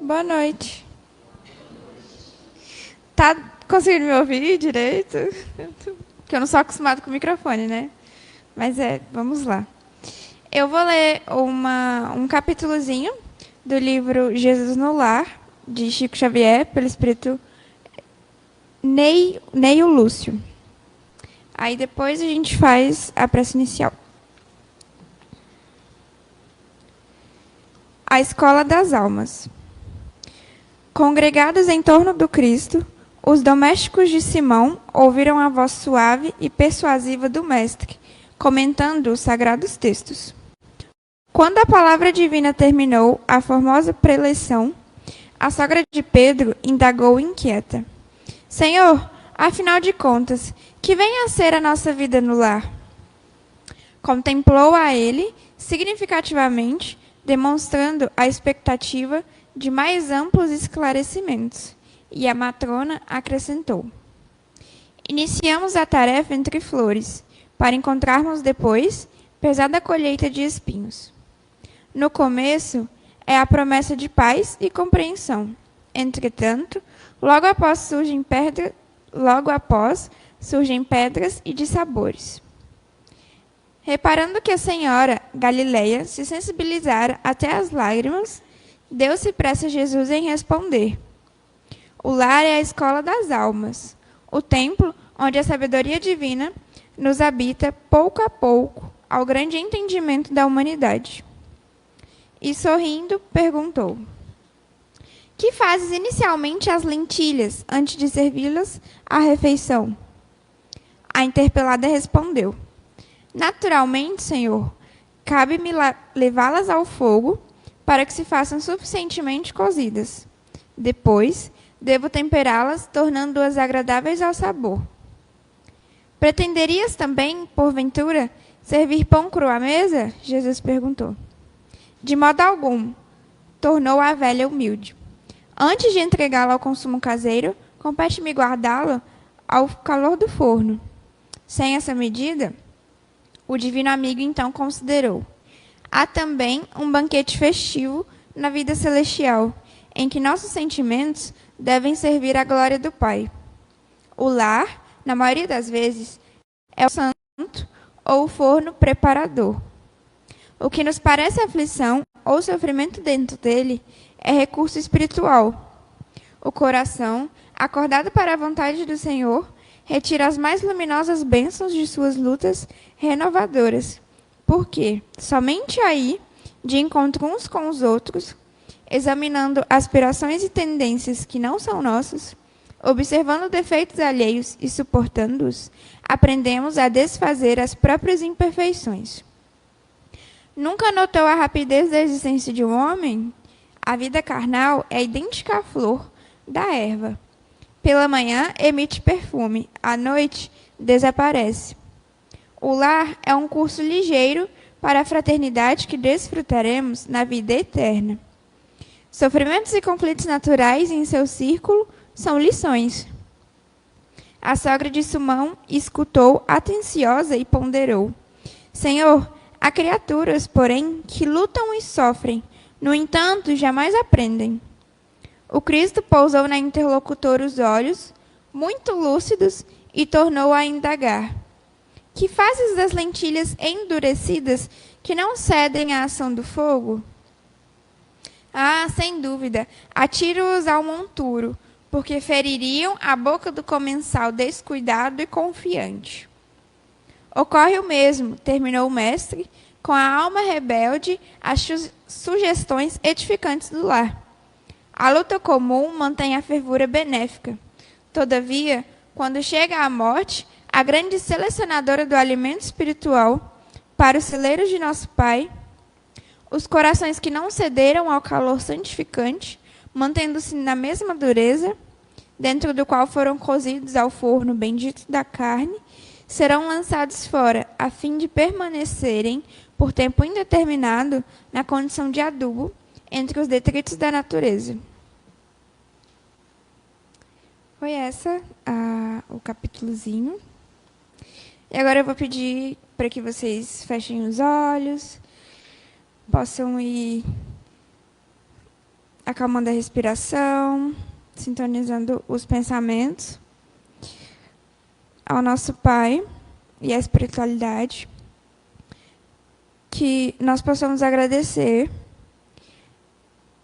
Boa noite. Tá conseguindo me ouvir direito? Porque eu não sou acostumado com o microfone, né? Mas vamos lá. Eu vou ler um capítulozinho do livro Jesus no Lar, de Chico Xavier, pelo espírito Neio Lúcio. Aí depois a gente faz a prece inicial. A Escola das Almas. Congregados em torno do Cristo, os domésticos de Simão ouviram a voz suave e persuasiva do Mestre, comentando os sagrados textos. Quando a palavra divina terminou a formosa preleção, a sogra de Pedro indagou inquieta: Senhor, afinal de contas, que vem a ser a nossa vida no lar? Contemplou a ele significativamente, demonstrando a expectativa de mais amplos esclarecimentos, e a matrona acrescentou: Iniciamos a tarefa entre flores, para encontrarmos depois pesada colheita de espinhos. No começo é a promessa de paz e compreensão. Entretanto, logo após surgem pedras e dissabores. Reparando que a senhora Galileia se sensibilizara até as lágrimas, deu-se pressa a Jesus em responder: O lar é a escola das almas, o templo onde a sabedoria divina nos habita pouco a pouco ao grande entendimento da humanidade. E sorrindo, perguntou: Que fazes inicialmente as lentilhas antes de servi-las à refeição? A interpelada respondeu: Naturalmente, Senhor, cabe-me levá-las ao fogo para que se façam suficientemente cozidas. Depois, devo temperá-las, tornando-as agradáveis ao sabor. Pretenderias também, porventura, servir pão cru à mesa? Jesus perguntou. De modo algum, tornou a velha humilde. Antes de entregá-lo ao consumo caseiro, compete-me guardá-lo ao calor do forno. Sem essa medida, o divino amigo então considerou: há também um banquete festivo na vida celestial, em que nossos sentimentos devem servir à glória do Pai. O lar, na maioria das vezes, é o santo ou o forno preparador. O que nos parece aflição ou sofrimento dentro dele é recurso espiritual. O coração, acordado para a vontade do Senhor, retira as mais luminosas bênçãos de suas lutas renovadoras, porque somente aí, de encontro uns com os outros, examinando aspirações e tendências que não são nossas, observando defeitos alheios e suportando-os, aprendemos a desfazer as próprias imperfeições. Nunca notou a rapidez da existência de um homem? A vida carnal é idêntica à flor da erva. Pela manhã emite perfume, à noite desaparece. O lar é um curso ligeiro para a fraternidade que desfrutaremos na vida eterna. Sofrimentos e conflitos naturais em seu círculo são lições. A sogra de Simão escutou atenciosa e ponderou: Senhor, há criaturas, porém, que lutam e sofrem, no entanto, jamais aprendem. O Cristo pousou na interlocutora os olhos, muito lúcidos, e tornou a indagar: Que fazes das lentilhas endurecidas que não cedem à ação do fogo? Ah, sem dúvida, atiro-os ao monturo, porque feririam a boca do comensal descuidado e confiante. Ocorre o mesmo, terminou o mestre, com a alma rebelde às sugestões edificantes do lar. A luta comum mantém a fervura benéfica. Todavia, quando chega a morte, a grande selecionadora do alimento espiritual para os celeiros de nosso Pai, os corações que não cederam ao calor santificante, mantendo-se na mesma dureza, dentro do qual foram cozidos ao forno bendito da carne, serão lançados fora, a fim de permanecerem, por tempo indeterminado, na condição de adubo entre os detritos da natureza. Foi o capítulozinho. E agora eu vou pedir para que vocês fechem os olhos, possam ir acalmando a respiração, sintonizando os pensamentos ao nosso Pai e à espiritualidade, que nós possamos agradecer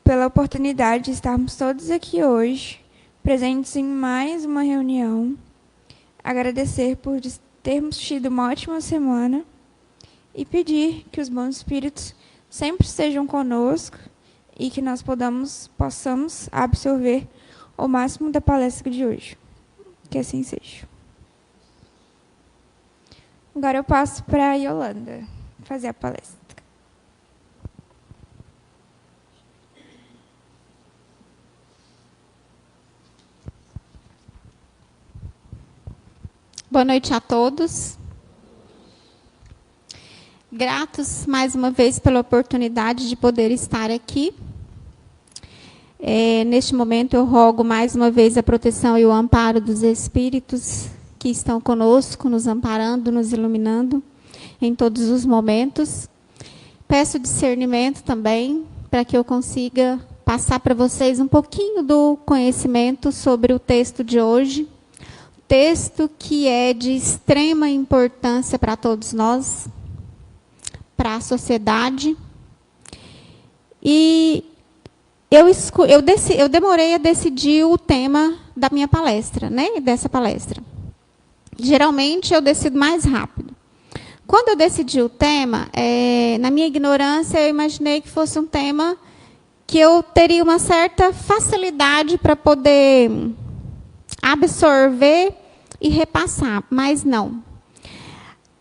pela oportunidade de estarmos todos aqui hoje, presentes em mais uma reunião, agradecer por termos tido uma ótima semana e pedir que os bons espíritos sempre estejam conosco e que nós possamos absorver o máximo da palestra de hoje. Que assim seja. Agora eu passo para a Yolanda fazer a palestra. Boa noite a todos. Gratos mais uma vez pela oportunidade de poder estar aqui. Neste momento eu rogo mais uma vez a proteção e o amparo dos espíritos que estão conosco, nos amparando, nos iluminando em todos os momentos. Peço discernimento também para que eu consiga passar para vocês um pouquinho do conhecimento sobre o texto de hoje. Texto que é de extrema importância para todos nós, para a sociedade. E eu demorei a decidir o tema da minha palestra, né? Dessa palestra. Geralmente eu decido mais rápido. Quando eu decidi o tema, na minha ignorância, eu imaginei que fosse um tema que eu teria uma certa facilidade para poder absorver e repassar, mas não.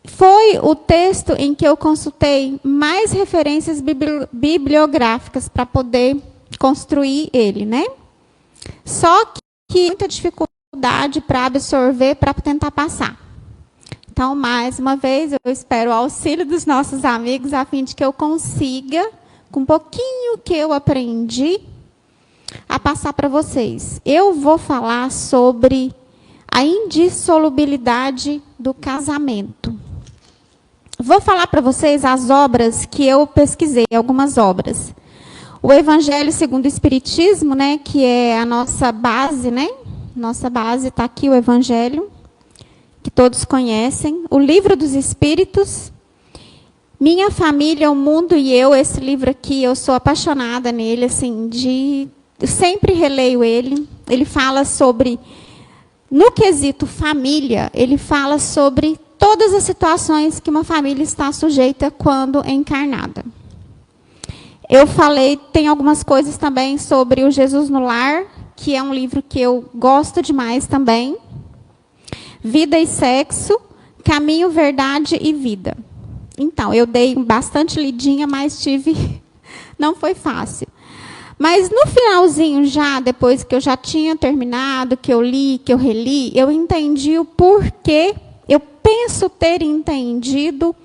Foi o texto em que eu consultei mais referências bibliográficas para poder construir ele, né? Só que muita dificuldade para absorver, para tentar passar. Então, mais uma vez, eu espero o auxílio dos nossos amigos, a fim de que eu consiga, com um pouquinho que eu aprendi, a passar para vocês. Eu vou falar sobre a indissolubilidade do casamento. Vou falar para vocês as obras que eu pesquisei, algumas obras. O Evangelho segundo o Espiritismo, né, que é a nossa base, né? Nossa base está aqui, o Evangelho, que todos conhecem. O Livro dos Espíritos, Minha Família, o Mundo e Eu. Esse livro aqui, eu sou apaixonada nele, assim, eu sempre releio ele. Ele fala sobre, no quesito família, ele fala sobre todas as situações que uma família está sujeita quando encarnada. Eu falei, tem algumas coisas também sobre o Jesus no Lar, que é um livro que eu gosto demais também. Vida e Sexo, Caminho, Verdade e Vida. Então, eu dei bastante lidinha, mas não foi fácil. Mas no finalzinho já, depois que eu já tinha terminado, que eu li, que eu reli, eu entendi o porquê, eu penso ter entendido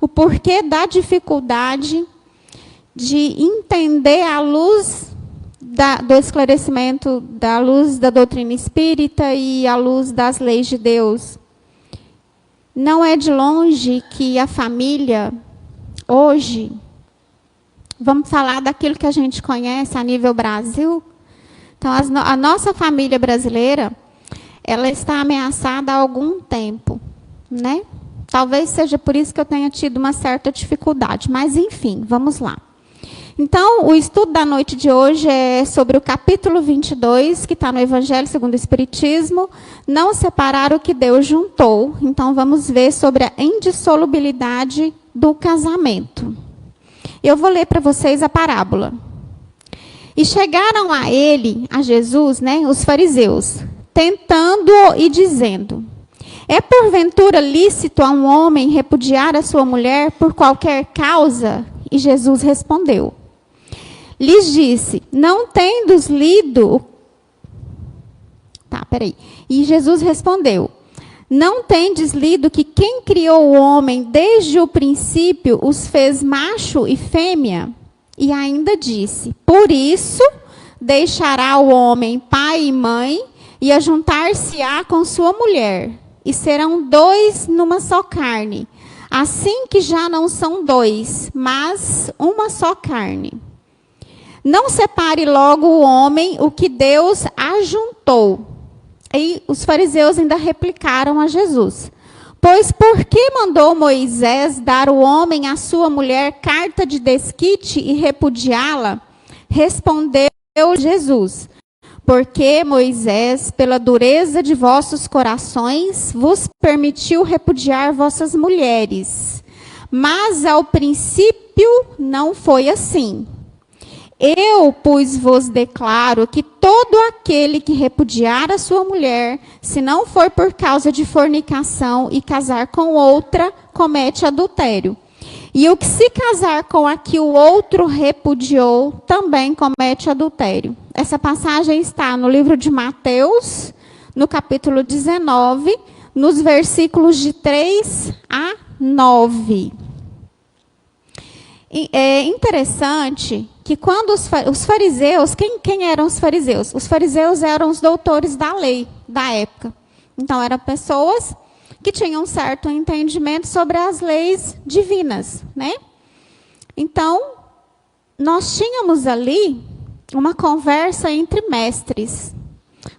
o porquê da dificuldade de entender à luz do esclarecimento, da luz da doutrina espírita e à luz das leis de Deus. Não é de longe que a família, hoje, vamos falar daquilo que a gente conhece a nível Brasil. Então, a nossa família brasileira, ela está ameaçada há algum tempo, né? Talvez seja por isso que eu tenha tido uma certa dificuldade, mas, enfim, vamos lá. Então, o estudo da noite de hoje é sobre o capítulo 22, que está no Evangelho segundo o Espiritismo, não separar o que Deus juntou. Então, vamos ver sobre a indissolubilidade do casamento. Eu vou ler para vocês a parábola. E chegaram a ele, a Jesus, né, os fariseus, tentando-o e dizendo: é porventura lícito a um homem repudiar a sua mulher por qualquer causa? E Jesus respondeu. Lhes disse: não tendes lido... E Jesus respondeu: não tendes lido que quem criou o homem desde o princípio os fez macho e fêmea? E ainda disse: por isso deixará o homem pai e mãe e ajuntar-se-á com sua mulher, e serão dois numa só carne. Assim que já não são dois, mas uma só carne. Não separe logo o homem o que Deus ajuntou. E os fariseus ainda replicaram a Jesus. Pois por que mandou Moisés dar o homem à sua mulher carta de desquite e repudiá-la? Respondeu Jesus. Porque Moisés, pela dureza de vossos corações, vos permitiu repudiar vossas mulheres. Mas ao princípio não foi assim. Eu, pois, vos declaro que todo aquele que repudiar a sua mulher, se não for por causa de fornicação e casar com outra, comete adultério. E o que se casar com a que o outro repudiou, também comete adultério. Essa passagem está no livro de Mateus, no capítulo 19, nos versículos de 3 a 9. É interessante que quando os fariseus, quem eram os fariseus? Os fariseus eram os doutores da lei da época. Então, eram pessoas que tinham um certo entendimento sobre as leis divinas, né? Então, nós tínhamos ali uma conversa entre mestres,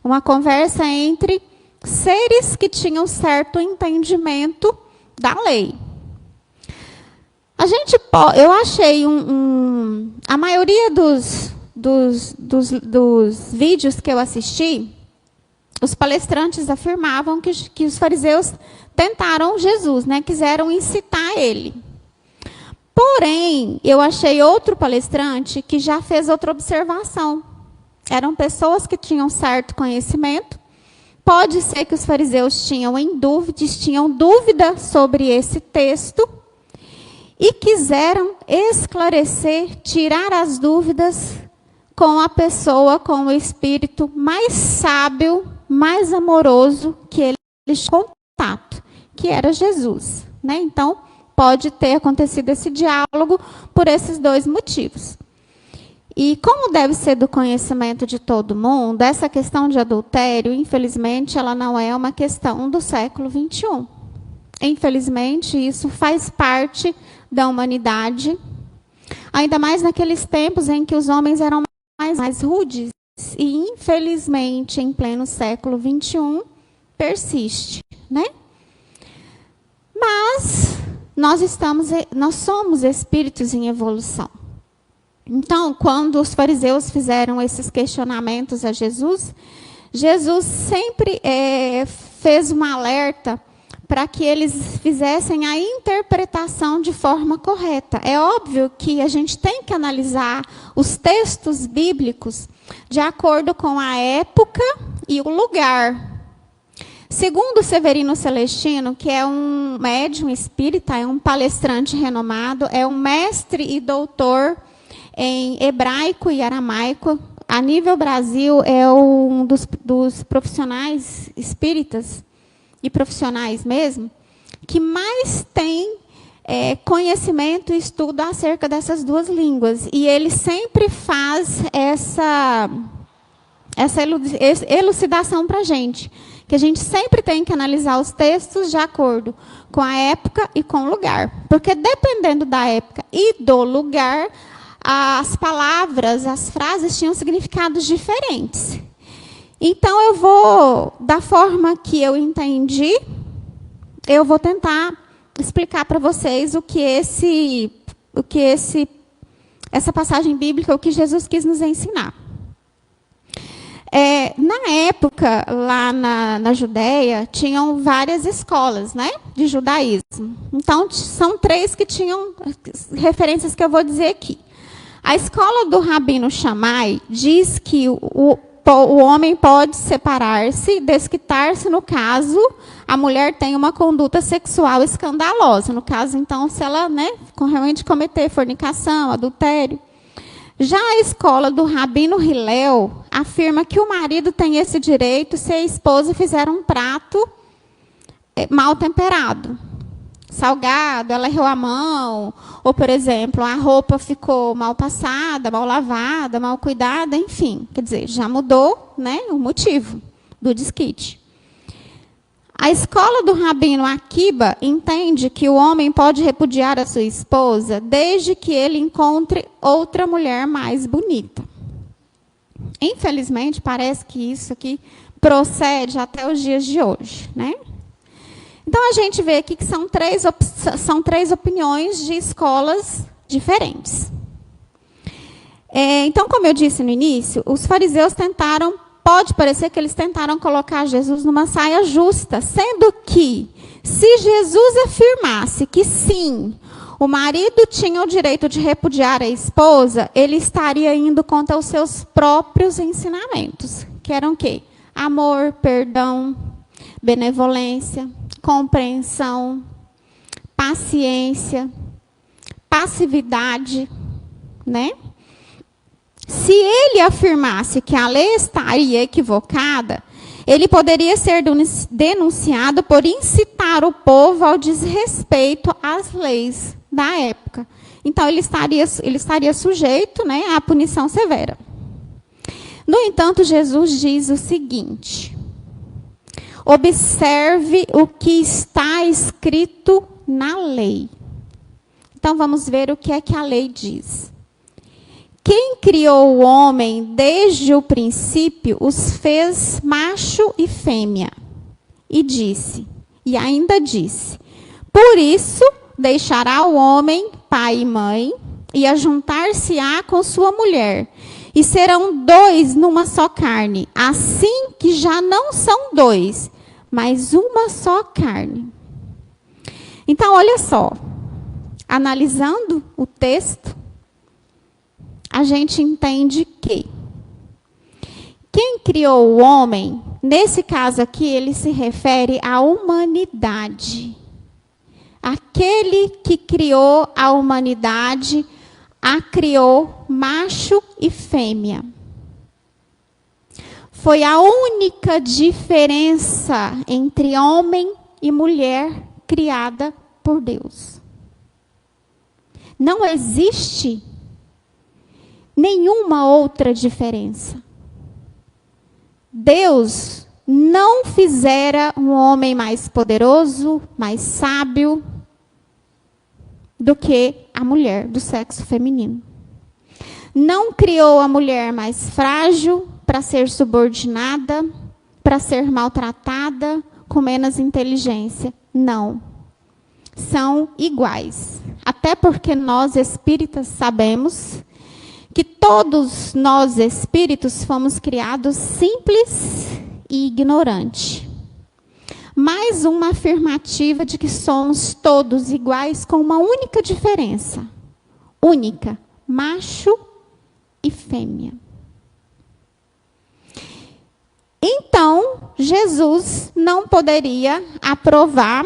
uma conversa entre seres que tinham certo entendimento da lei. Eu achei a maioria dos vídeos que eu assisti, os palestrantes afirmavam que os fariseus tentaram Jesus, né? Quiseram incitar ele. Porém, eu achei outro palestrante que já fez outra observação. Eram pessoas que tinham certo conhecimento. Pode ser que os fariseus tinham dúvida sobre esse texto, e quiseram esclarecer, tirar as dúvidas com a pessoa, com o espírito mais sábio, mais amoroso que eles tinham contato, que era Jesus, né? Então, pode ter acontecido esse diálogo por esses dois motivos. E como deve ser do conhecimento de todo mundo, essa questão de adultério, infelizmente, ela não é uma questão do século XXI. Infelizmente, isso faz parte da humanidade, ainda mais naqueles tempos em que os homens eram mais rudes, e infelizmente, em pleno século XXI, persiste, né? Mas nós somos espíritos em evolução. Então, quando os fariseus fizeram esses questionamentos a Jesus, Jesus sempre fez um alerta para que eles fizessem a interpretação de forma correta. É óbvio que a gente tem que analisar os textos bíblicos de acordo com a época e o lugar. Segundo Severino Celestino, que é um médium espírita, é um palestrante renomado, é um mestre e doutor em hebraico e aramaico, a nível Brasil é um dos profissionais espíritas, e profissionais mesmo, que mais tem conhecimento e estudo acerca dessas duas línguas. E ele sempre faz essa elucidação para a gente, que a gente sempre tem que analisar os textos de acordo com a época e com o lugar. Porque dependendo da época e do lugar, as palavras, as frases tinham significados diferentes. Então, eu vou, da forma que eu entendi, eu vou tentar explicar para vocês essa passagem bíblica, o que Jesus quis nos ensinar. Na época, lá na Judéia, tinham várias escolas, né, de judaísmo. Então, são 3 que tinham referências que eu vou dizer aqui. A escola do Rabino Shammai diz que o homem pode separar-se, desquitar-se no caso a mulher tem uma conduta sexual escandalosa. No caso, então, se ela realmente cometer fornicação, adultério. Já a escola do Rabino Hillel afirma que o marido tem esse direito se a esposa fizer um prato mal temperado. Salgado, ela errou a mão, ou, por exemplo, a roupa ficou mal passada, mal lavada, mal cuidada, enfim. Quer dizer, já mudou, né, o motivo do desquite. A escola do Rabino Akiba entende que o homem pode repudiar a sua esposa desde que ele encontre outra mulher mais bonita. Infelizmente, parece que isso aqui procede até os dias de hoje, né? Então, a gente vê aqui que são três opiniões de escolas diferentes. Então, como eu disse no início, os fariseus pode parecer que eles tentaram colocar Jesus numa saia justa, sendo que, se Jesus afirmasse que sim, o marido tinha o direito de repudiar a esposa, ele estaria indo contra os seus próprios ensinamentos, que eram o quê? Amor, perdão, benevolência, compreensão, paciência, passividade, né? Se ele afirmasse que a lei estaria equivocada, ele poderia ser denunciado por incitar o povo ao desrespeito às leis da época. Então, ele estaria sujeito, né, à punição severa. No entanto, Jesus diz o seguinte: observe o que está escrito na lei. Então, vamos ver o que é que a lei diz. Quem criou o homem desde o princípio os fez macho e fêmea. E ainda disse, por isso deixará o homem pai e mãe, e ajuntar-se-á com sua mulher, e serão dois numa só carne, assim que já não são dois, mas uma só carne. Então, olha só, analisando o texto, a gente entende que quem criou o homem, nesse caso aqui, ele se refere à humanidade. Aquele que criou a humanidade, a criou macho e fêmea. Foi a única diferença entre homem e mulher criada por Deus. Não existe nenhuma outra diferença. Deus não fizera um homem mais poderoso, mais sábio do que a mulher do sexo feminino. Não criou a mulher mais frágil para ser subordinada, para ser maltratada, com menos inteligência. Não. São iguais. Até porque nós espíritas sabemos que todos nós espíritos fomos criados simples e ignorantes. Mais uma afirmativa de que somos todos iguais com uma única diferença. Única, macho e fêmea. Então, Jesus não poderia aprovar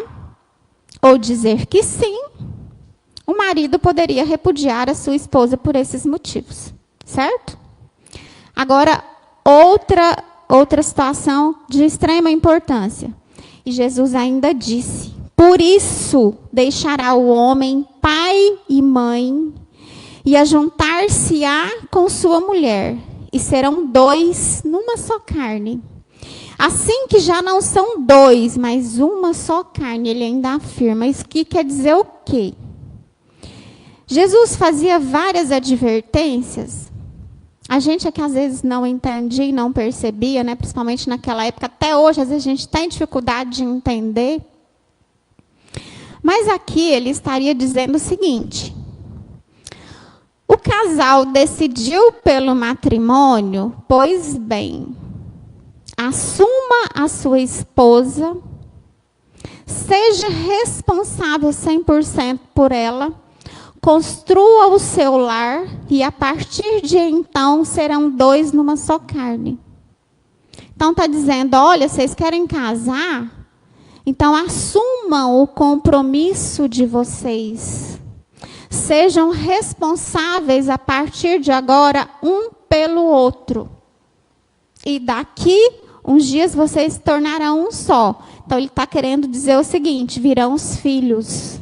ou dizer que sim. O marido poderia repudiar a sua esposa por esses motivos, certo? Agora, outra situação de extrema importância. E Jesus ainda disse, por isso deixará o homem pai e mãe, e ajuntar-se-á com sua mulher, e serão dois numa só carne. Assim que já não são dois, mas uma só carne, ele ainda afirma. Isso que quer dizer o quê? Jesus fazia várias advertências. A gente é que às vezes não entendia e não percebia, né? Principalmente naquela época. Até hoje, às vezes a gente tem dificuldade de entender. Mas aqui ele estaria dizendo o seguinte: o casal decidiu pelo matrimônio, pois bem, assuma a sua esposa, seja responsável 100% por ela, construa o seu lar e a partir de então serão dois numa só carne. Então está dizendo, olha, vocês querem casar? Então assumam o compromisso de vocês. Sejam responsáveis a partir de agora um pelo outro. E daqui uns dias vocês se tornarão um só. Então ele está querendo dizer o seguinte, virão os filhos.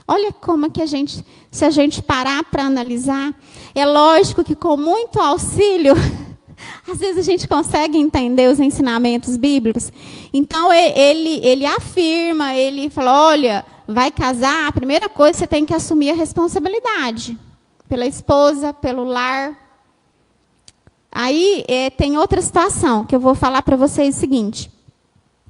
Olha como que se a gente parar para analisar, é lógico que com muito auxílio, Às vezes a gente consegue entender os ensinamentos bíblicos. Então, ele afirma, ele fala, olha, vai casar, a primeira coisa, você tem que assumir a responsabilidade. Pela esposa, pelo lar. Aí, tem outra situação, que eu vou falar para vocês o seguinte.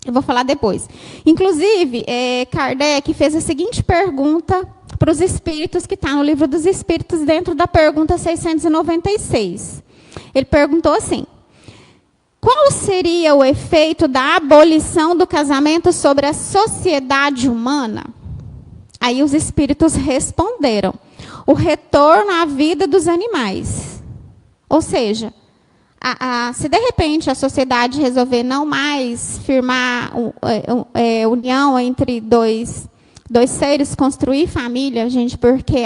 Eu vou falar depois. Inclusive, Kardec fez a seguinte pergunta para os espíritos, que está no Livro dos Espíritos, dentro da pergunta 696. Ele perguntou assim, qual seria o efeito da abolição do casamento sobre a sociedade humana? Aí os espíritos responderam, o retorno à vida dos animais. Ou seja, se de repente a sociedade resolver não mais firmar união entre dois seres, construir família, gente, porque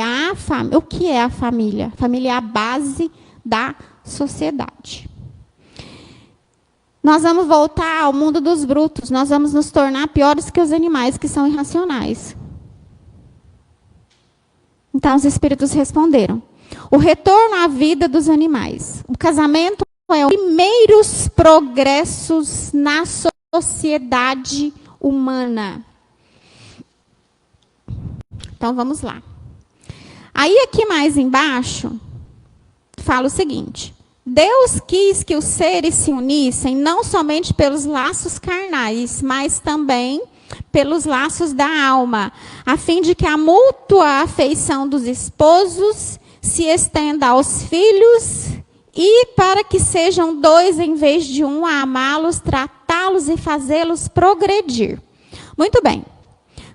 o que é a família? A família é a base da sociedade. Nós vamos voltar ao mundo dos brutos, nós vamos nos tornar piores que os animais que são irracionais. Então os espíritos responderam, o retorno à vida dos animais. O casamento é um dos primeiros progressos na sociedade humana. Então vamos lá. Aí aqui mais embaixo, fala o seguinte, Deus quis que os seres se unissem não somente pelos laços carnais, mas também pelos laços da alma, a fim de que a mútua afeição dos esposos se estenda aos filhos e para que sejam dois em vez de um a amá-los, tratá-los e fazê-los progredir. Muito bem.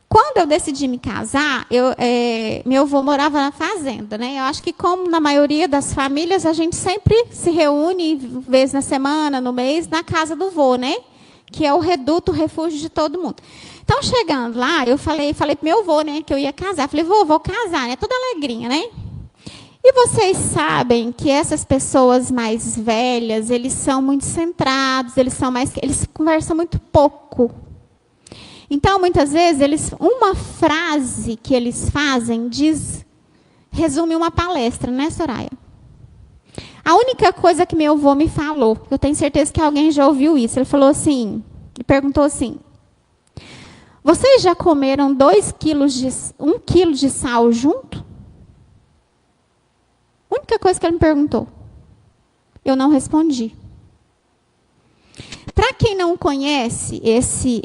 Quando eu decidi me casar, meu avô morava na fazenda, né? Eu acho que, como na maioria das famílias, a gente sempre se reúne, vez na semana, no mês, na casa do vô, né? Que é o reduto, o refúgio de todo mundo. Então, chegando lá, eu falei para meu avô, né, que eu ia casar. Falei, vô, vou casar, né? Toda alegrinha, né? E vocês sabem que essas pessoas mais velhas, eles são muito centrados, eles conversam muito pouco. Então, muitas vezes, uma frase que eles fazem resume uma palestra, né, Soraya? A única coisa que meu avô me falou, eu tenho certeza que alguém já ouviu isso, ele falou assim, ele perguntou assim, vocês já comeram 1 quilo de sal junto? A única coisa que ele me perguntou. Eu não respondi. Para quem não conhece esse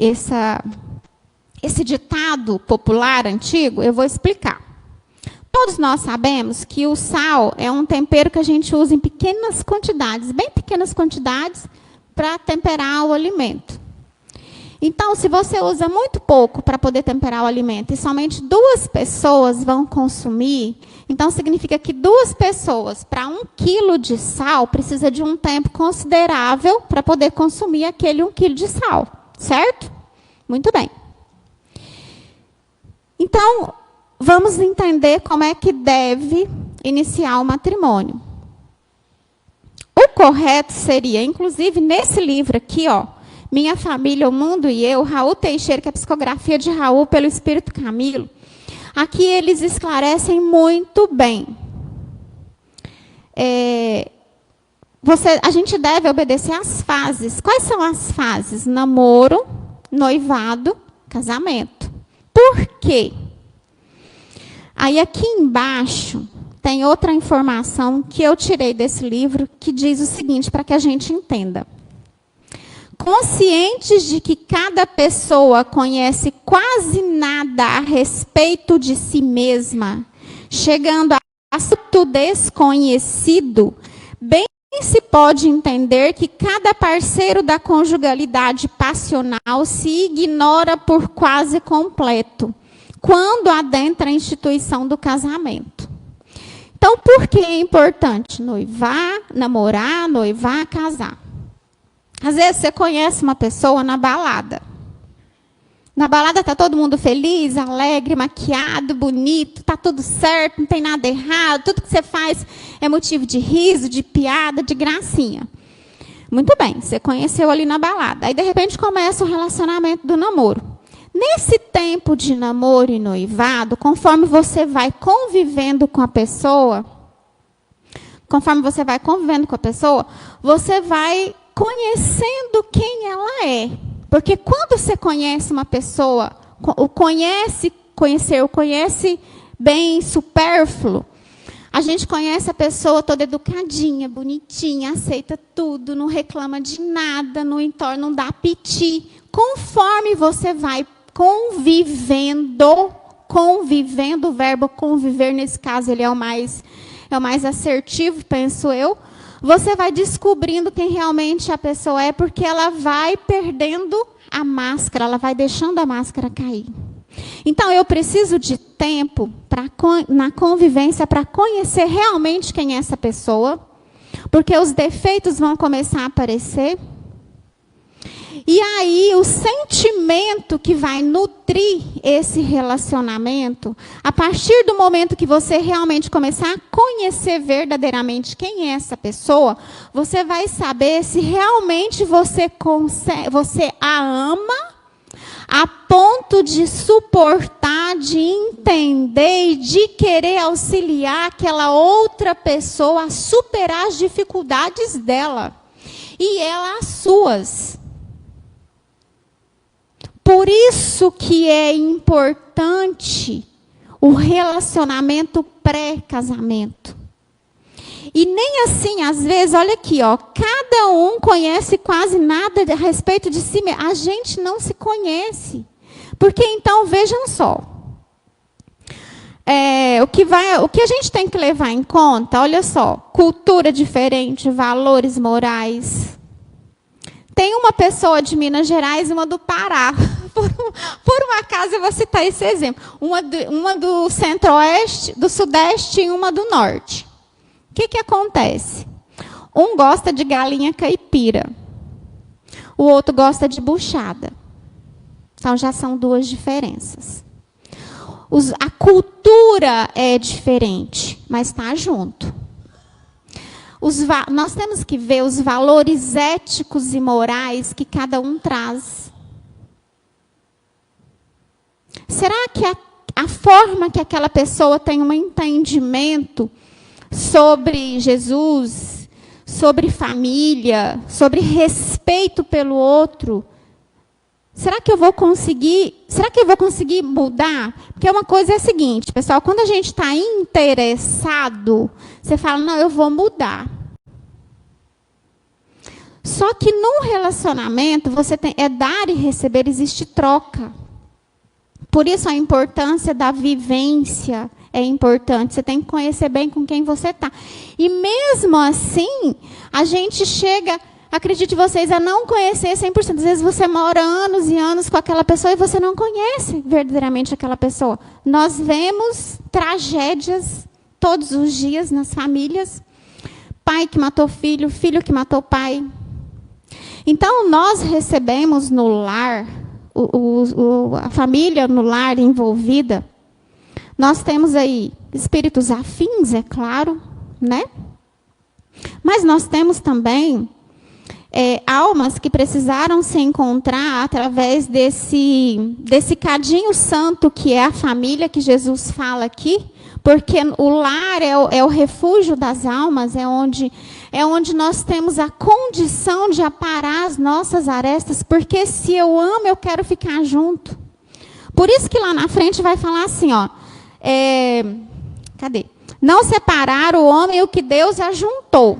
ditado popular antigo, eu vou explicar. Todos nós sabemos que o sal é um tempero que a gente usa em pequenas quantidades, bem pequenas quantidades, para temperar o alimento. Então, se você usa muito pouco para poder temperar o alimento e somente 2 pessoas vão consumir, então significa que 2 pessoas, para 1 quilo de sal, precisa de um tempo considerável para poder consumir aquele 1 quilo de sal, certo? Muito bem. Então, vamos entender como é que deve iniciar o matrimônio. O correto seria, inclusive, nesse livro aqui, ó, Minha Família, o Mundo e Eu, Raul Teixeira, que é a psicografia de Raul pelo Espírito Camilo. Aqui eles esclarecem muito bem. A gente deve obedecer às fases. Quais são as fases? Namoro, noivado, casamento. Por quê? Aí aqui embaixo tem outra informação que eu tirei desse livro que diz o seguinte, para que a gente entenda. Conscientes de que cada pessoa conhece quase nada a respeito de si mesma, chegando a assunto desconhecido, bem se pode entender que cada parceiro da conjugalidade passional se ignora por quase completo, quando adentra a instituição do casamento. Então, por que é importante noivar, namorar, noivar, casar? Às vezes você conhece uma pessoa na balada. Na balada está todo mundo feliz, alegre, maquiado, bonito, está tudo certo, não tem nada errado, tudo que você faz é motivo de riso, de piada, de gracinha. Muito bem, você conheceu ali na balada. Aí, de repente, começa o relacionamento do namoro. Nesse tempo de namoro e noivado, conforme você vai convivendo com a pessoa, conforme você vai convivendo com a pessoa, você vai conhecendo quem ela é. Porque quando você conhece uma pessoa, o conhece bem supérfluo, a gente conhece a pessoa toda educadinha, bonitinha, aceita tudo, não reclama de nada, não dá piti. Conforme você vai convivendo, o verbo conviver, nesse caso, ele é o mais assertivo, penso eu, você vai descobrindo quem realmente a pessoa é, porque ela vai perdendo a máscara, ela vai deixando a máscara cair. Então, eu preciso de tempo na convivência para conhecer realmente quem é essa pessoa, porque os defeitos vão começar a aparecer. E aí, o sentimento que vai nutrir esse relacionamento, a partir do momento que você realmente começar a conhecer verdadeiramente quem é essa pessoa, você vai saber se realmente você a ama, a ponto de suportar, de entender e de querer auxiliar aquela outra pessoa a superar as dificuldades dela. E ela as suas. Por isso que é importante o relacionamento pré-casamento. E nem assim, às vezes, olha aqui, ó, cada um conhece quase nada a respeito de si mesmo. A gente não se conhece. Porque, então, vejam só. O que a gente tem que levar em conta, olha só, cultura diferente, valores morais. Tem uma pessoa de Minas Gerais e uma do Pará. Por um acaso, eu vou citar esse exemplo. Uma do centro-oeste, do sudeste e uma do norte. O que acontece? Um gosta de galinha caipira. O outro gosta de buchada. Então, já são duas diferenças. A cultura é diferente, mas está junto. Nós temos que ver os valores éticos e morais que cada um traz. Será que a forma que aquela pessoa tem um entendimento sobre Jesus, sobre família, sobre respeito pelo outro, será que eu vou conseguir mudar? Porque uma coisa é a seguinte, pessoal, quando a gente está interessado, você fala, não, eu vou mudar. Só que num relacionamento, é dar e receber, existe troca. Por isso a importância da vivência é importante. Você tem que conhecer bem com quem você está. E mesmo assim, a gente chega, acredite vocês, a não conhecer 100%. Às vezes você mora anos e anos com aquela pessoa e você não conhece verdadeiramente aquela pessoa. Nós vemos tragédias todos os dias nas famílias. Pai que matou filho, filho que matou pai. Então, nós recebemos no lar, a família no lar envolvida, nós temos aí espíritos afins, é claro, né? Mas nós temos também almas que precisaram se encontrar através desse cadinho santo que é a família que Jesus fala aqui, porque o lar é o refúgio das almas, é onde nós temos a condição de aparar as nossas arestas, porque se eu amo, eu quero ficar junto. Por isso que lá na frente vai falar assim, ó, não separar o homem o que Deus ajuntou.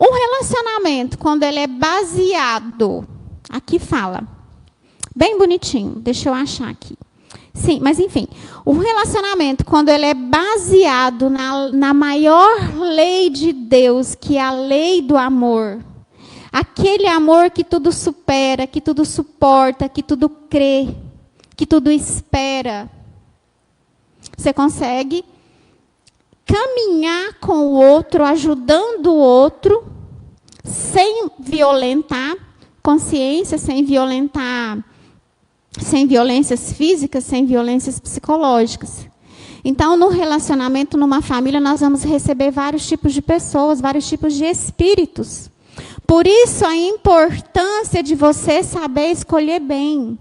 Um relacionamento, quando ele é baseado, aqui fala, bem bonitinho, deixa eu achar aqui. Sim, mas enfim, o relacionamento, quando ele é baseado na maior lei de Deus, que é a lei do amor, aquele amor que tudo supera, que tudo suporta, que tudo crê, que tudo espera, você consegue caminhar com o outro, ajudando o outro, sem violentar consciência, sem violências físicas, sem violências psicológicas. Então, no relacionamento, numa família, nós vamos receber vários tipos de pessoas, vários tipos de espíritos. Por isso, a importância de você saber escolher bem.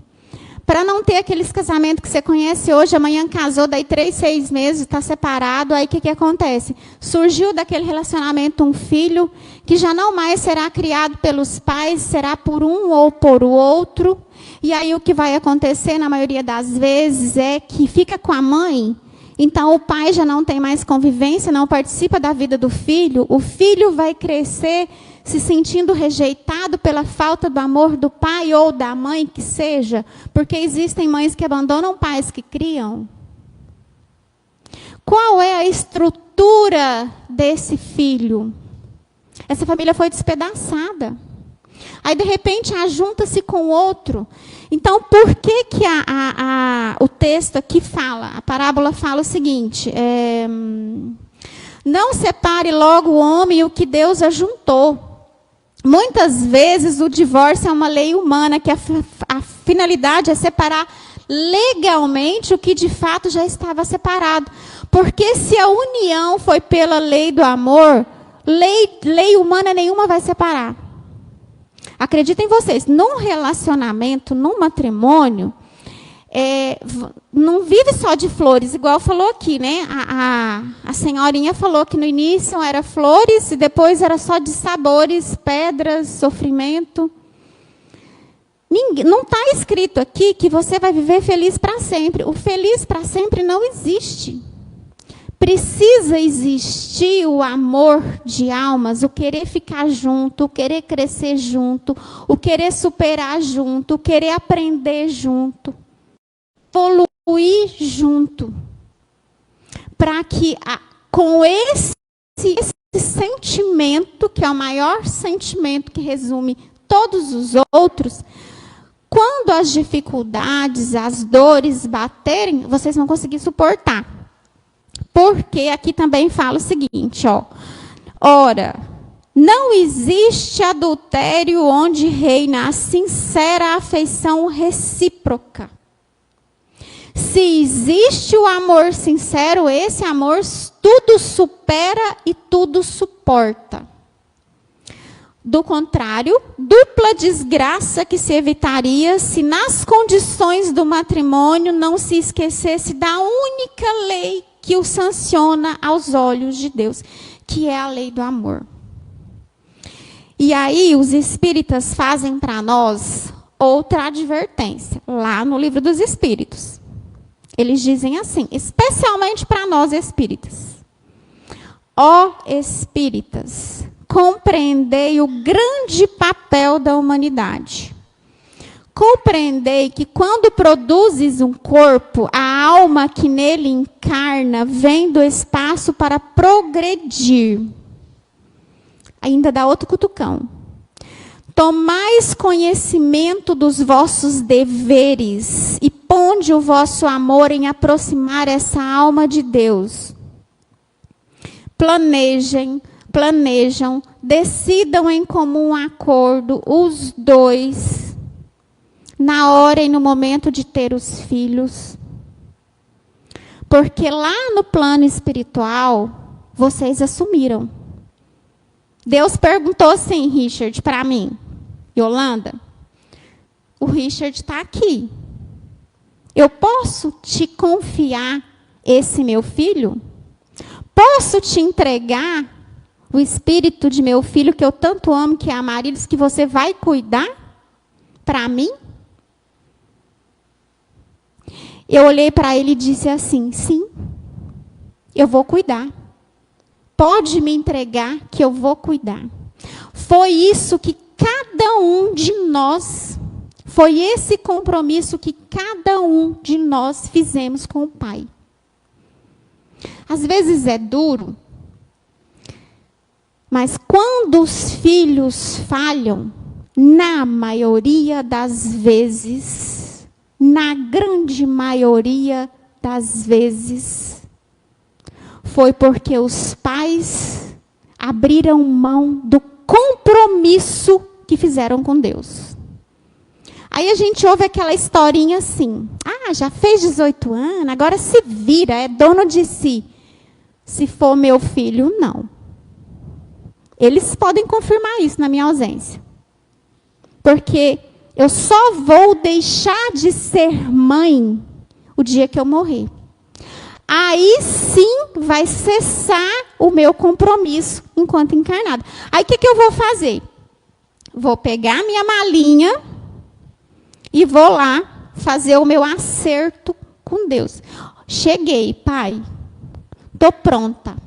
Para não ter aqueles casamentos que você conhece hoje, amanhã casou, daí 3, 6 meses, está separado, aí o que acontece? Surgiu daquele relacionamento um filho que já não mais será criado pelos pais, será por um ou por outro. E aí o que vai acontecer, na maioria das vezes, é que fica com a mãe. Então o pai já não tem mais convivência, não participa da vida do filho. O filho vai crescer se sentindo rejeitado pela falta do amor do pai ou da mãe, que seja, porque existem mães que abandonam pais que criam. Qual é a estrutura desse filho? Essa família foi despedaçada. Aí, de repente, ajunta-se com outro. Então, por que o texto aqui fala, a parábola fala o seguinte, não separe logo o homem e o que Deus ajuntou. Muitas vezes o divórcio é uma lei humana, que a finalidade é separar legalmente o que de fato já estava separado. Porque se a união foi pela lei do amor, lei humana nenhuma vai separar. Acreditem vocês, num relacionamento, num matrimônio, não vive só de flores, igual falou aqui, né? A senhorinha falou que no início era flores e depois era só de sabores, pedras, sofrimento. Não está escrito aqui que você vai viver feliz para sempre. O feliz para sempre não existe. Precisa existir o amor de almas, o querer ficar junto, o querer crescer junto, o querer superar junto, o querer aprender junto. Evoluir junto, para que com esse sentimento, que é o maior sentimento que resume todos os outros, quando as dificuldades, as dores baterem, vocês vão conseguir suportar. Porque aqui também fala o seguinte, ora, não existe adultério onde reina a sincera afeição recíproca. Se existe o amor sincero, esse amor tudo supera e tudo suporta. Do contrário, dupla desgraça que se evitaria se nas condições do matrimônio não se esquecesse da única lei que o sanciona aos olhos de Deus, que é a lei do amor. E aí os espíritas fazem para nós outra advertência, lá no Livro dos Espíritos. Eles dizem assim, especialmente para nós espíritas. Ó espíritas, compreendei o grande papel da humanidade. Compreendei que quando produzes um corpo, a alma que nele encarna vem do espaço para progredir. Ainda dá outro cutucão. Tomais conhecimento dos vossos deveres e ponde o vosso amor em aproximar essa alma de Deus. Planejam, decidam em comum acordo os dois, na hora e no momento de ter os filhos. Porque lá no plano espiritual, vocês assumiram. Deus perguntou assim, Richard, para mim, Yolanda, o Richard está aqui. Eu posso te confiar esse meu filho? Posso te entregar o espírito de meu filho, que eu tanto amo, que é a Marilis, que você vai cuidar para mim? Eu olhei para ele e disse assim, sim, eu vou cuidar. Pode me entregar que eu vou cuidar. Foi isso que cada um de nós, foi esse compromisso que cada um de nós fizemos com o Pai. Às vezes é duro, mas quando os filhos falham, na maioria das vezes, na grande maioria das vezes, foi porque os pais abriram mão do compromisso que fizeram com Deus. Aí a gente ouve aquela historinha assim, já fez 18 anos, agora se vira, é dono de si. Se for meu filho, não. Eles podem confirmar isso na minha ausência. Porque Eu só vou deixar de ser mãe o dia que eu morrer. Aí sim vai cessar o meu compromisso enquanto encarnada. Aí o que eu vou fazer? Vou pegar minha malinha e vou lá fazer o meu acerto com Deus. Cheguei, pai. Estou pronta.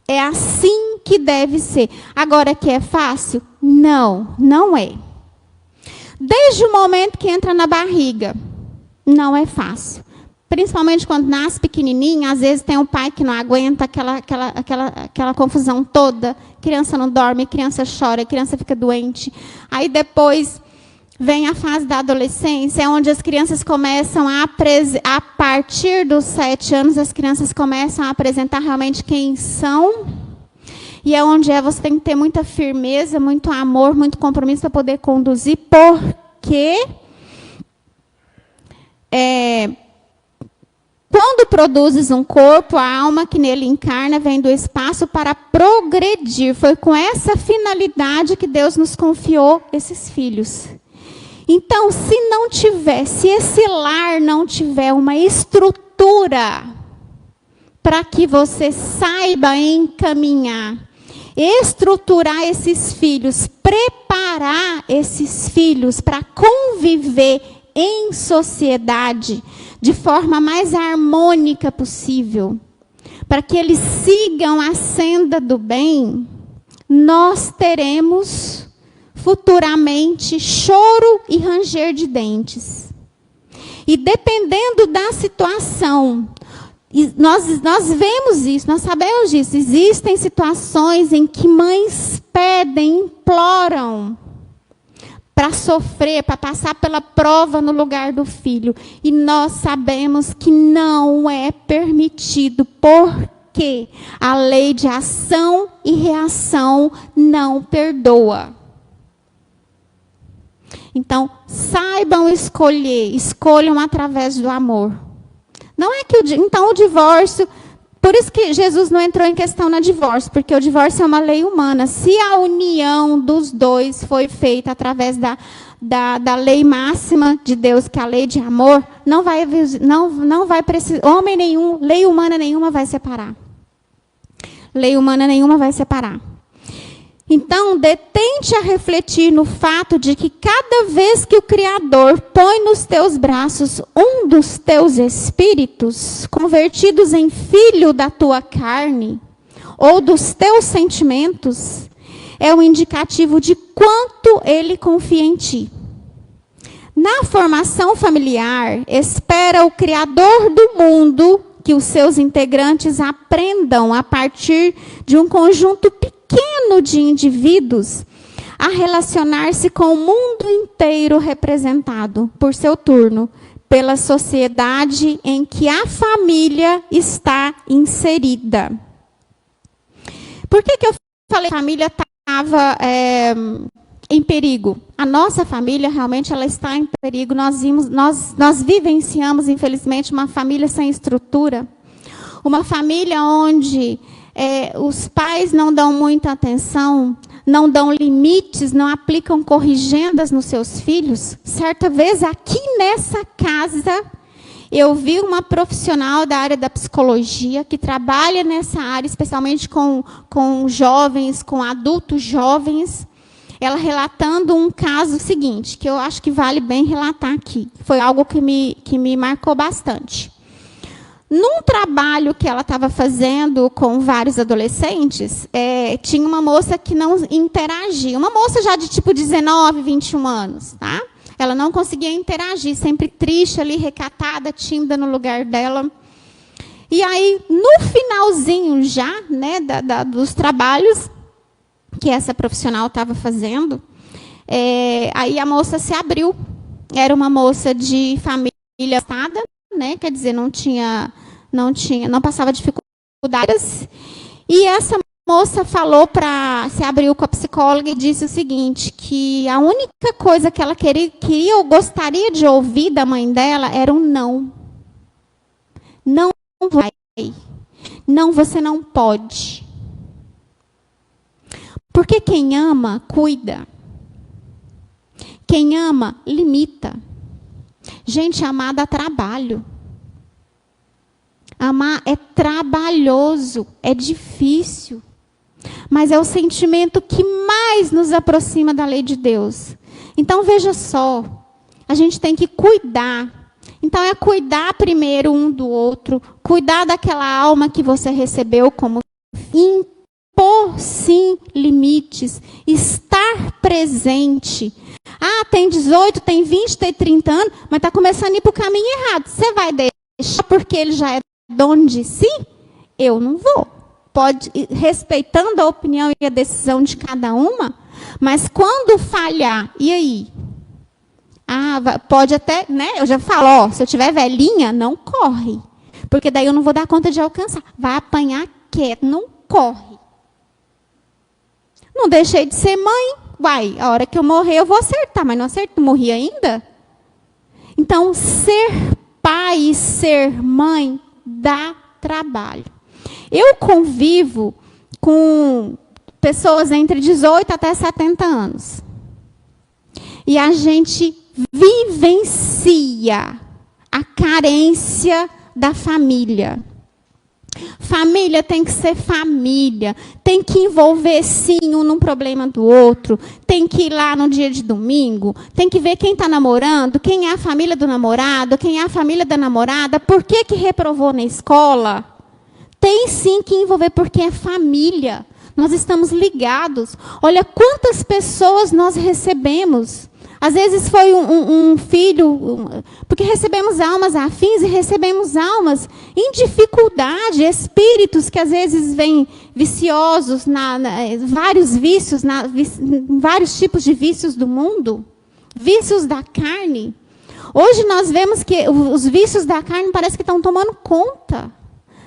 É assim que deve ser. Agora que é fácil? Não, não é. Desde o momento que entra na barriga, não é fácil. Principalmente quando nasce pequenininho, às vezes tem um pai que não aguenta aquela confusão toda. Criança não dorme, criança chora, criança fica doente. Aí depois vem a fase da adolescência, onde as crianças começam a partir dos 7 anos, as crianças começam a apresentar realmente quem são. E é onde você tem que ter muita firmeza, muito amor, muito compromisso para poder conduzir, porque quando produzes um corpo, a alma que nele encarna vem do espaço para progredir. Foi com essa finalidade que Deus nos confiou esses filhos. Então, se esse lar não tiver uma estrutura para que você saiba encaminhar, estruturar esses filhos, preparar esses filhos para conviver em sociedade de forma mais harmônica possível, para que eles sigam a senda do bem, nós teremos futuramente choro e ranger de dentes. E dependendo da situação, nós vemos isso, nós sabemos disso. Existem situações em que mães pedem, imploram para sofrer, para passar pela prova no lugar do filho. E nós sabemos que não é permitido, porque a lei de ação e reação não perdoa. Então, saibam escolher, escolham através do amor. Não é que então o divórcio, por isso que Jesus não entrou em questão no divórcio, porque o divórcio é uma lei humana. Se a união dos dois foi feita através da lei máxima de Deus, que é a lei de amor, não vai precisar, homem nenhum, lei humana nenhuma vai separar. Lei humana nenhuma vai separar. Então, detente a refletir no fato de que cada vez que o Criador põe nos teus braços um dos teus espíritos, convertidos em filho da tua carne, ou dos teus sentimentos, é um indicativo de quanto ele confia em ti. Na formação familiar, espera o Criador do mundo que os seus integrantes aprendam a partir de um conjunto pequeno de indivíduos a relacionar-se com o mundo inteiro representado, por seu turno, pela sociedade em que a família está inserida. Por que eu falei que a família estava em perigo? A nossa família realmente ela está em perigo. Nós vivenciamos, infelizmente, uma família sem estrutura. Uma família onde os pais não dão muita atenção, não dão limites, não aplicam corrigendas nos seus filhos. Certa vez, aqui nessa casa, eu vi uma profissional da área da psicologia, que trabalha nessa área, especialmente com jovens, com adultos jovens, ela relatando um caso seguinte, que eu acho que vale bem relatar aqui. Foi algo que me marcou bastante. Num trabalho que ela estava fazendo com vários adolescentes, tinha uma moça que não interagia. Uma moça já de tipo 19, 21 anos. Tá? Ela não conseguia interagir, sempre triste ali, recatada, tímida no lugar dela. E aí, no finalzinho já, né, dos trabalhos que essa profissional estava fazendo, aí a moça se abriu. Era uma moça de família estada, né, quer dizer, não passava dificuldades. E essa moça se abriu com a psicóloga e disse o seguinte, que a única coisa que ela queria ou gostaria de ouvir da mãe dela era um não. Não vai. Não, você não pode. Porque quem ama, cuida. Quem ama, limita. Gente, amar dá trabalho. Amar é trabalhoso, é difícil. Mas é o sentimento que mais nos aproxima da lei de Deus. Então, veja só, a gente tem que cuidar. Então, é cuidar primeiro um do outro, cuidar daquela alma que você recebeu como impor, sim, limites, estar presente. Ah, tem 18, tem 20, tem 30 anos, mas está começando a ir para o caminho errado. Você vai deixar porque ele já é dono de si? Eu não vou. Pode, respeitando a opinião e a decisão de cada uma, mas quando falhar, e aí? Ah, pode até, né? Eu já falo, ó, se eu tiver velhinha, não corre. Porque daí eu não vou dar conta de alcançar. Vai apanhar quieto, não corre. Não deixei de ser mãe. Vai, a hora que eu morrer eu vou acertar, mas não acerto, não morri ainda. Então, ser pai e ser mãe dá trabalho. Eu convivo com pessoas entre 18 até 70 anos. E a gente vivencia a carência da família. Família tem que ser família. Tem que envolver, sim, um num problema do outro. Tem que ir lá no dia de domingo. Tem que ver quem está namorando, quem é a família do namorado, quem é a família da namorada, por que reprovou na escola. Tem, sim, que envolver, porque é família. Nós estamos ligados. Olha quantas pessoas nós recebemos. Às vezes foi um filho, porque recebemos almas afins e recebemos almas em dificuldade, espíritos que às vezes vêm viciosos, vários vícios, vários tipos de vícios do mundo, vícios da carne. Hoje nós vemos que os vícios da carne parece que estão tomando conta.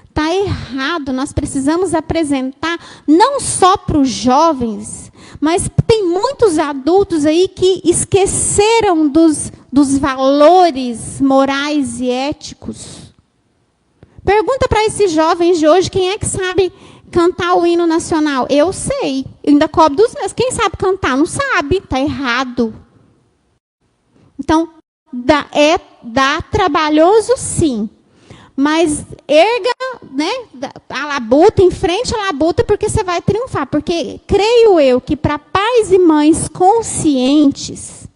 Está errado, nós precisamos apresentar não só para os jovens, mas tem muitos adultos aí que esqueceram dos valores morais e éticos. Pergunta para esses jovens de hoje, quem é que sabe cantar o hino nacional? Eu sei, eu ainda cobro dos meus. Quem sabe cantar? Não sabe, está errado. Então, dá trabalhoso sim. Mas erga, né, a labuta, enfrente a labuta, porque você vai triunfar. Porque creio eu que para pais e mães conscientes,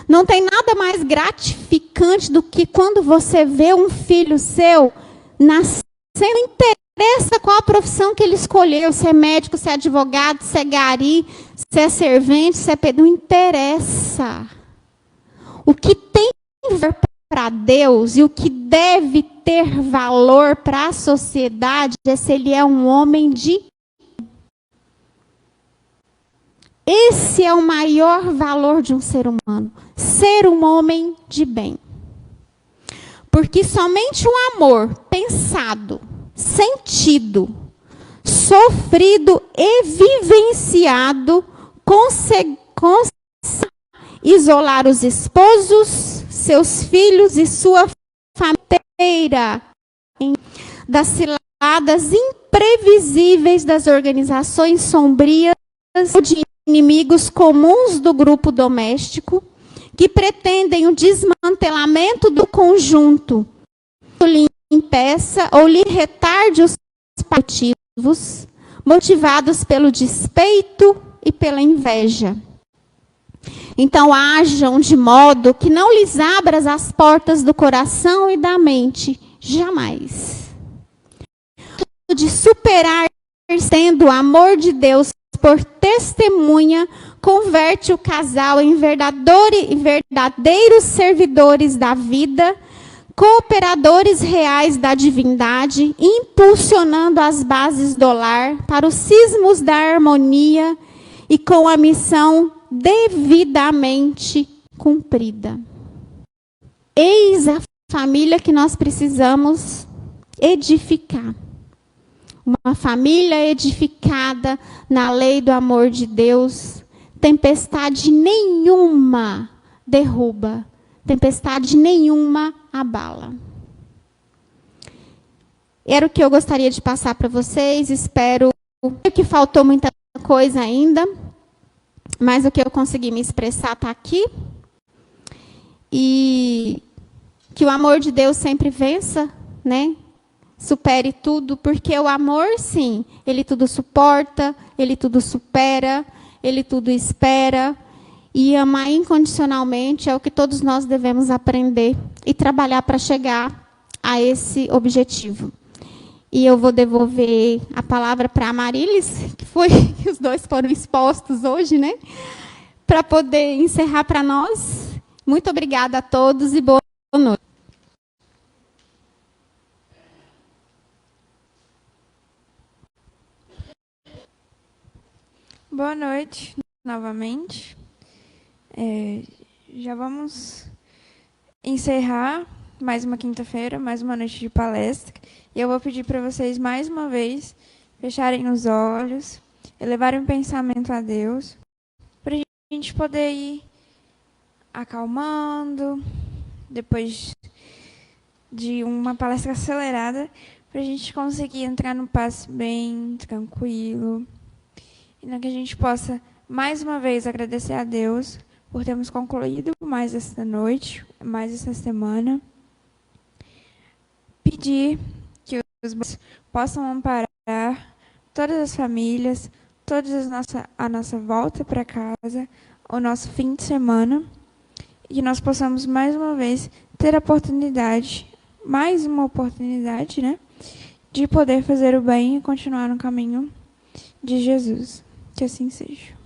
não tem nada mais gratificante do que quando você vê um filho seu nascendo, não interessa qual a profissão que ele escolheu, se é médico, se é advogado, se é gari, se é servente, se é pedro, não interessa. O que tem para Deus e o que deve ter valor para a sociedade é se ele é um homem de... Esse é o maior valor de um ser humano. Ser um homem de bem. Porque somente o amor pensado, sentido, sofrido e vivenciado consegue isolar os esposos, seus filhos e sua família das ciladas imprevisíveis das organizações sombrias de inimigos comuns do grupo doméstico que pretendem o desmantelamento do conjunto, lhe impeça ou lhe retarde os motivos motivados pelo despeito e pela inveja. Então, ajam de modo que não lhes abras as portas do coração e da mente, jamais. De superar, tendo o amor de Deus por testemunha, converte o casal em verdadeiros servidores da vida, cooperadores reais da divindade, impulsionando as bases do lar para os cismos da harmonia e com a missão devidamente cumprida. Eis a família que nós precisamos edificar. Uma família edificada na lei do amor de Deus. Tempestade nenhuma derruba. Tempestade nenhuma abala. Era o que eu gostaria de passar para vocês. Espero que faltou muita coisa ainda. mas o que eu consegui me expressar está aqui. E que o amor de Deus sempre vença, né? Supere tudo, porque o amor, sim, ele tudo suporta, ele tudo supera, ele tudo espera. E amar incondicionalmente é o que todos nós devemos aprender e trabalhar para chegar a esse objetivo. E eu vou devolver a palavra para a Marilis, que foi que os dois foram expostos hoje, né? Para poder encerrar para nós. Muito obrigada a todos e boa noite. Boa noite, novamente. Já vamos encerrar mais uma quinta-feira, mais uma noite de palestra. E eu vou pedir para vocês, mais uma vez, fecharem os olhos, elevarem o pensamento a Deus, para a gente poder ir acalmando, depois de uma palestra acelerada, para a gente conseguir entrar no passo bem tranquilo, e que a gente possa, mais uma vez, agradecer a Deus por termos concluído mais esta noite, mais esta semana. Pedir que os bons possam amparar todas as famílias, a nossa volta para casa, o nosso fim de semana, e que nós possamos, mais uma vez, ter a oportunidade, mais uma oportunidade, né, de poder fazer o bem e continuar no caminho de Jesus. Que assim seja.